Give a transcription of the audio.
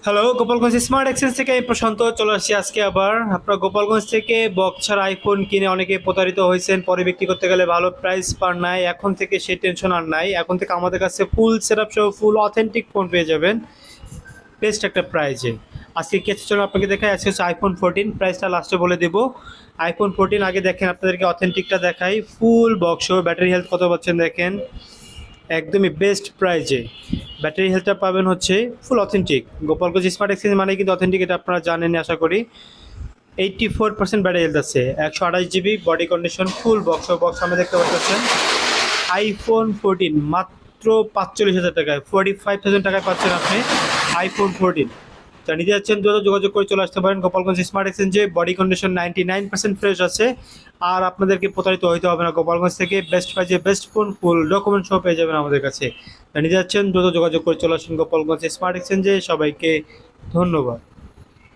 Hello, Gopalganj smart exchange থেকে আমি প্রশান্ত চলে আসছি আজকে আবার। আপনার গোপালগঞ্জ থেকে বক্স ছাড়া আইফোন কিনে অনেকে প্রতারিত হয়েছেন, পরে বিক্রি করতে গেলে ভালো প্রাইস পার নাই। এখন থেকে সেই টেনশন আর নাই। এখন থেকে আমাদের কাছে ফুল সেটআপ সহ ফুল অথেন্টিক ফোন পেয়ে যাবেন বেস্ট একটা প্রাইজে। আজকে কি আছে চলুন আপনাকে দেখাই। আজকে হচ্ছে আইফোন 14, প্রাইসটা লাস্টে বলে দেবো। আইফোন 14 আগে দেখেন, আপনাদেরকে অথেন্টিকটা দেখাই। ফুল বক্স, ব্যাটারি হেলথ কত পাচ্ছেন দেখেন, একদমই বেস্ট প্রাইজে। ব্যাটারি হেলথটা পাবেন হচ্ছে ফুল অথেন্টিক। গোপালগঞ্জ স্মার্ট এক্সচেঞ্জ মানে কিন্তু অথেন্টিক, এটা আপনারা জানেন আশা করি। 84% ব্যাটারি হেলথ আছে, 128 GB body condition, full box. Box সামনে দেখতে পাচ্ছেন। আইফোন 14 মাত্র 45,000 টাকায়, 45,000 টাকায় পাচ্ছেন আপনি আইফোন 14। যা নিতে যাচ্ছেন দ্রুত যোগাযোগ করে চলে আসতে পারেন গোপালগঞ্জ স্মার্ট এক্সচেঞ্জে। বডি কন্ডিশন 99% ফ্রেশ আছে। আর আপনাদেরকে প্রতারিত হইতে হবে না, গোপালগঞ্জ থেকে বেস্ট প্রাইজে বেস্ট ফোন ফুল ডকুমেন্ট সহ পেয়ে যাবেন আমাদের কাছে। যা নিতে যাচ্ছেন দ্রুত যোগাযোগ করে চলে আসুন গোপালগঞ্জ স্মার্ট এক্সচেঞ্জে। সবাইকে ধন্যবাদ।